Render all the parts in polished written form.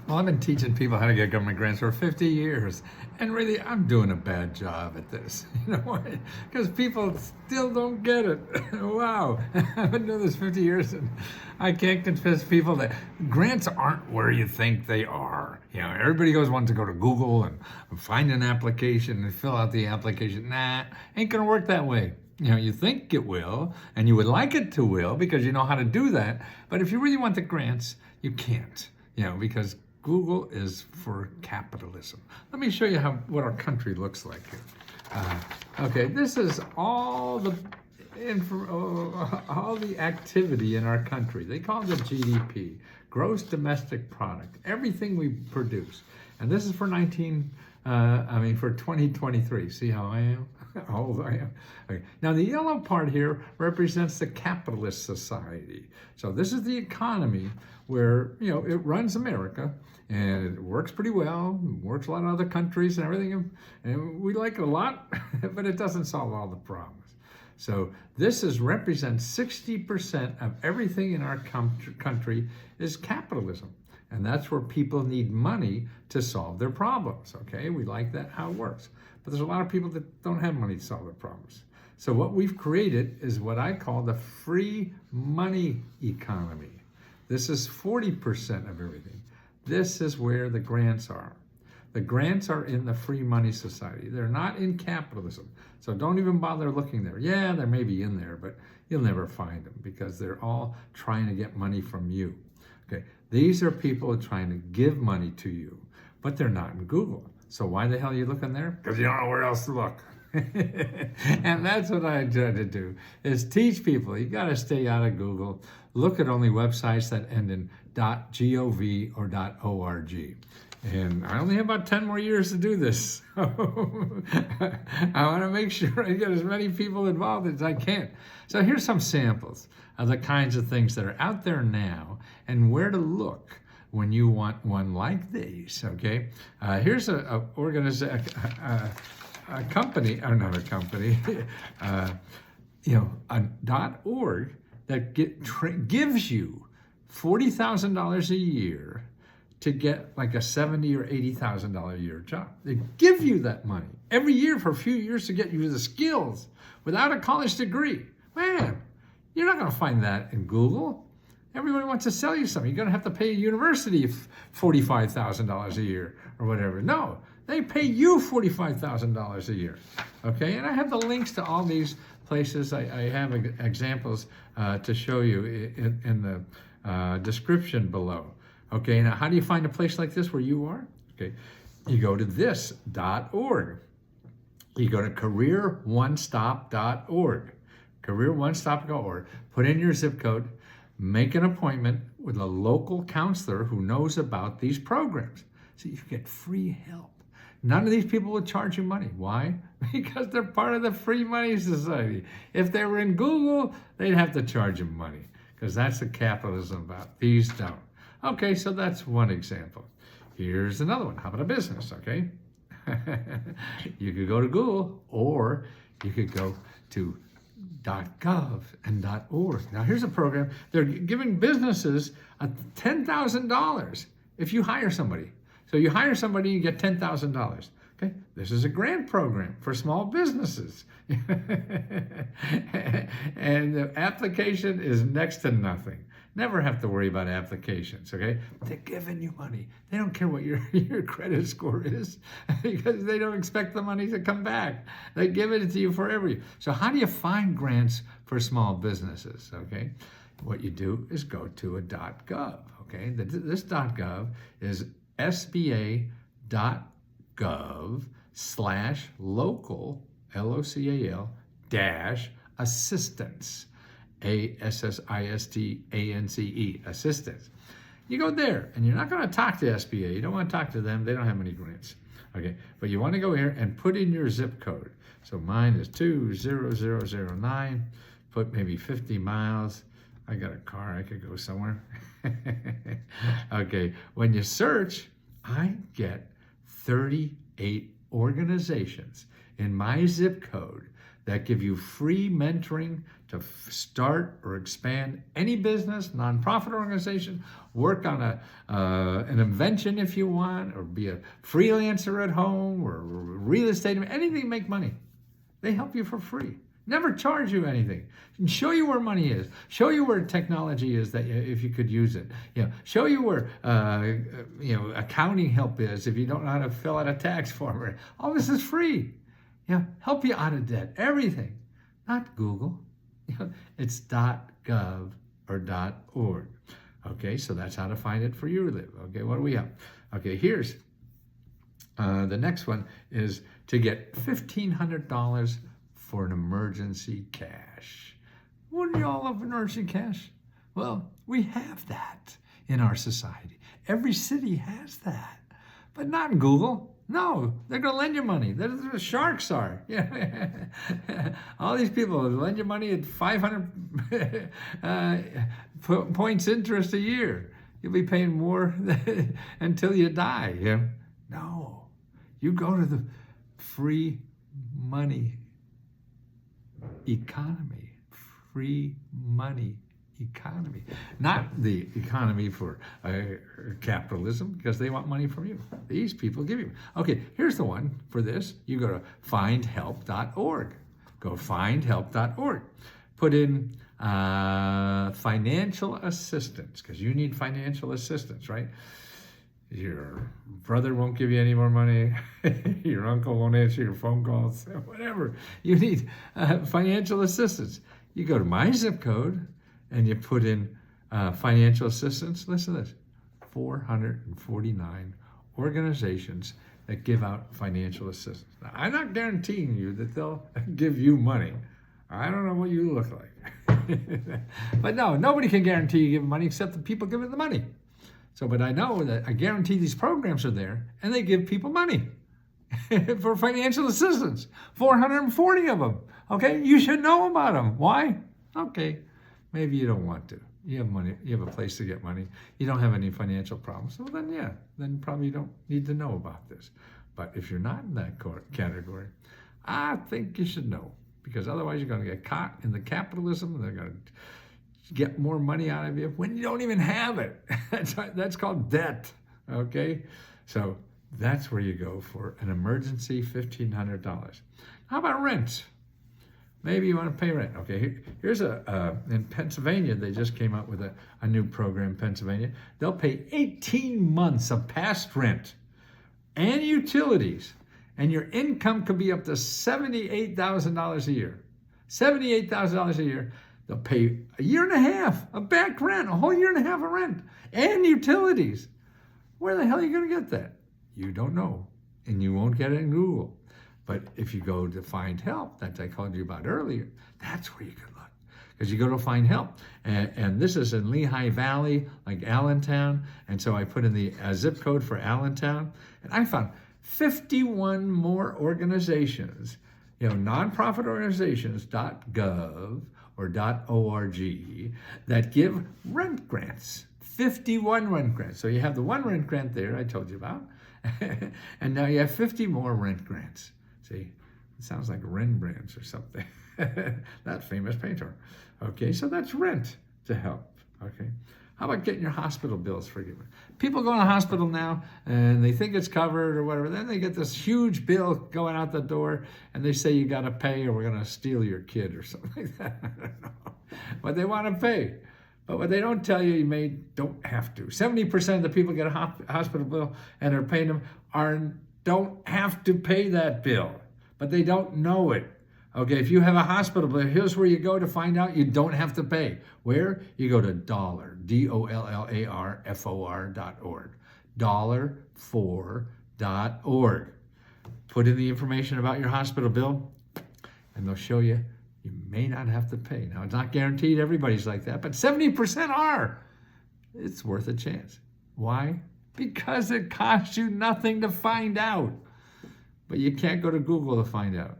Well, I've been teaching people how to get government grants for 50 years, and really, I'm doing a bad job at this. You know why? Because people still don't get it. Wow, I've been doing this 50 years, and I can't convince people that grants aren't where you think they are. You know, everybody wants to go to Google and find an application and fill out the application. Nah, ain't gonna work that way. You know, you think it will, and you would like it to will because you know how to do that. But if you really want the grants, you can't. You know, because Google is for capitalism. Let me show you what our country looks like here. Okay, this is all the activity in our country. They call it the GDP, gross domestic product, everything we produce. And this is for 2023. See how I am? How old I am. Okay. Now the yellow part here represents the capitalist society. So this is the economy where, you know, it runs America and it works pretty well, works a lot in other countries and everything, and we like it a lot, but it doesn't solve all the problems. So this represents 60% of everything in our country is capitalism. And that's where people need money to solve their problems, okay? We like that, how it works. But there's a lot of people that don't have money to solve their problems. So what we've created is what I call the free money economy. This is 40% of everything. This is where the grants are. The grants are in the free money society. They're not in capitalism. So don't even bother looking there. Yeah, they may be in there, but you'll never find them because they're all trying to get money from you. Okay, these are people trying to give money to you, but they're not in Google. So why the hell are you looking there? Because you don't know where else to look. And that's what I try to do, is teach people. You got to stay out of Google. Look at only websites that end in .gov or .org. And I only have about 10 more years to do this. I want to make sure I get as many people involved as I can. So here's some samples of the kinds of things that are out there now and where to look when you want one like these, okay? Here's a company, another company, a .org that gives you $40,000 a year to get like a $70,000 or $80,000 a year job. They give you that money every year for a few years to get you the skills without a college degree. Man, you're not going to find that in Google. Everybody wants to sell you something. You're going to have to pay a university $45,000 a year or whatever. No, they pay you $45,000 a year. Okay, and I have the links to all these places. I have examples to show you in the description below. Okay, now how do you find a place like this where you are? Okay, you go to this.org. You go to careeronestop.org. Careeronestop.org. Put in your zip code. Make an appointment with a local counselor who knows about these programs. So you get free help. None of these people will charge you money. Why? Because they're part of the free money society. If they were in Google, they'd have to charge you money because that's the capitalism about. These don't. Okay, so that's one example. Here's another one. How about a business, okay? You could go to Google or you could go to .gov and .org. Now here's a program. They're giving businesses $10,000 if you hire somebody. So you hire somebody, you get $10,000. Okay, this is a grant program for small businesses. And the application is next to nothing. Never have to worry about applications, okay? They're giving you money. They don't care what your credit score is because they don't expect the money to come back. They give it to you forever. So how do you find grants for small businesses, okay? What you do is go to a .gov, okay? This .gov is sba.gov/local, LOCAL, -assistance. ASSISTANCE, assistance. You go there, and you're not going to talk to SBA. You don't want to talk to them. They don't have any grants. Okay, but you want to go here and put in your zip code. So mine is 20009. Put maybe 50 miles. I got a car. I could go somewhere. Okay, when you search, I get 38 organizations in my zip code that give you free mentoring to start or expand any business, nonprofit organization, work on an invention if you want, or be a freelancer at home, or real estate, anything to make money. They help you for free. Never charge you anything. And show you where money is. Show you where technology is that if you could use it. Show you where accounting help is if you don't know how to fill out a tax form. All this is free. Help you out of debt. Everything. Not Google. It's .gov or .org. Okay, so that's how to find it for you to live. Okay, what do we have? Okay, here's the next one is to get $1,500 for an emergency cash. Wouldn't you all love emergency cash? Well, we have that in our society. Every city has that, but not in Google. No, they're going to lend you money. The sharks are. All these people lend you money at 500 points interest a year. You'll be paying more until you die. No, you go to the free money economy, free money economy, not the economy for capitalism, because they want money from you. These people give you. Okay, here's the one for this. You go to findhelp.org. Go findhelp.org. Put in financial assistance, because you need financial assistance, right? Your brother won't give you any more money. Your uncle won't answer your phone calls. Whatever. You need financial assistance. You go to my zip code and you put in financial assistance. Listen to this. 449 organizations that give out financial assistance. Now, I'm not guaranteeing you that they'll give you money. I don't know what you look like. But no, nobody can guarantee you give money except the people giving the money. So, but I know that I guarantee these programs are there and they give people money for financial assistance. 440 of them. Okay, you should know about them. Why? Okay, maybe you don't want to. You have money, you have a place to get money. You don't have any financial problems. So then probably you don't need to know about this. But if you're not in that category, I think you should know, because otherwise you're going to get caught in the capitalism and they're going to get more money out of you when you don't even have it. That's called debt, okay? So that's where you go for an emergency $1,500. How about rent? Maybe you want to pay rent. Okay, here's in Pennsylvania, they just came out with a new program in Pennsylvania. They'll pay 18 months of past rent and utilities, and your income could be up to $78,000 a year. $78,000 a year. They'll pay a year and a half of back rent, a whole year and a half of rent, and utilities. Where the hell are you going to get that? You don't know, and you won't get it in Google. But if you go to Find Help, that I called you about earlier, that's where you can look. Because you go to Find Help, and this is in Lehigh Valley, like Allentown, and so I put in the zip code for Allentown, and I found 51 more organizations, nonprofit organizations, .gov, or .org, that give rent grants, 51 rent grants. So you have the one rent grant there I told you about, and now you have 50 more rent grants. See, it sounds like Rembrandt or something, that famous painter. Okay, so that's rent to help, okay? How about getting your hospital bills forgiven? People go to the hospital now and they think it's covered or whatever. Then they get this huge bill going out the door and they say you got to pay or we're going to steal your kid or something like that. I don't know. But they want to pay. But what they don't tell you, don't have to. 70% of the people get a hospital bill and are paying them don't have to pay that bill, but they don't know it. Okay, if you have a hospital bill, here's where you go to find out you don't have to pay. Where? You go to dollar, DOLLARFOR.org, dollar4.org. Put in the information about your hospital bill, and they'll show you may not have to pay. Now, it's not guaranteed everybody's like that, but 70% are. It's worth a chance. Why? Because it costs you nothing to find out. But you can't go to Google to find out.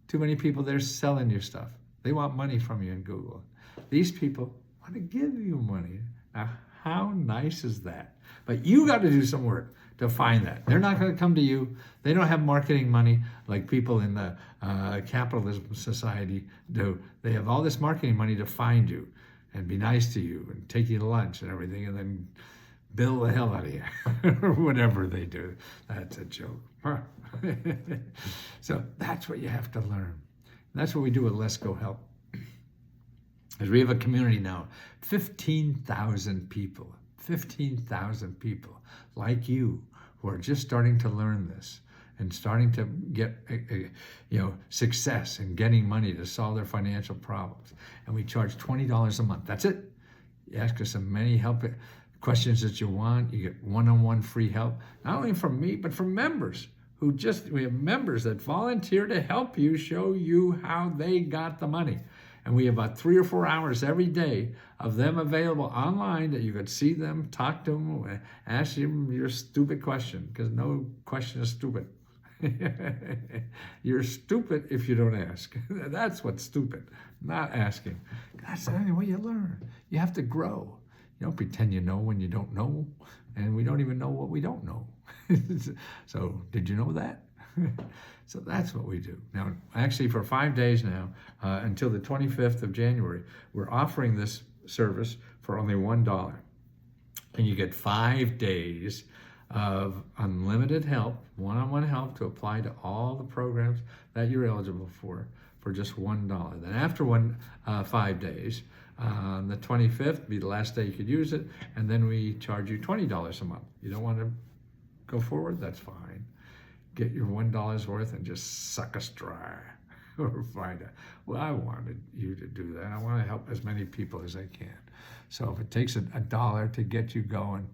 Too many people there selling your stuff. They want money from you in Google. These people want to give you money. Now, How nice is that? But you got to do some work to find that. They're not going to come to you. They don't have marketing money like people in the capitalism society do. They have all this marketing money to find you and be nice to you and take you to lunch and everything, and then bill the hell out of you or whatever they do. That's a joke. So that's what you have to learn. And that's what we do with Let's Go Help. As we have a community now, 15,000 people like you who are just starting to learn this and starting to get success and getting money to solve their financial problems. And we charge $20 a month. That's it. You ask us as many help questions that you want. You get one-on-one free help, not only from me, but from members we have members that volunteer to help you, show you how they got the money. And we have about 3 or 4 hours every day of them available online that you could see them, talk to them, ask them your stupid question, because no question is stupid. You're stupid if you don't ask. That's what's stupid, not asking. That's the only way you learn. You have to grow. You don't pretend you know when you don't know, and we don't even know what we don't know. So did you know that? So that's what we do. Now, actually for 5 days now, until the 25th of January, we're offering this service for only $1. And you get 5 days of unlimited help, one-on-one help to apply to all the programs that you're eligible for just $1. Then after 5 days, the 25th be the last day you could use it, and then we charge you $20 a month. You don't want to go forward? That's fine. Get your $1 worth and just suck us dry or find out. Well, I wanted you to do that. I want to help as many people as I can. So if it takes a dollar to get you going,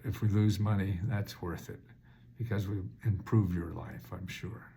if we lose money, that's worth it, because we improve your life, I'm sure.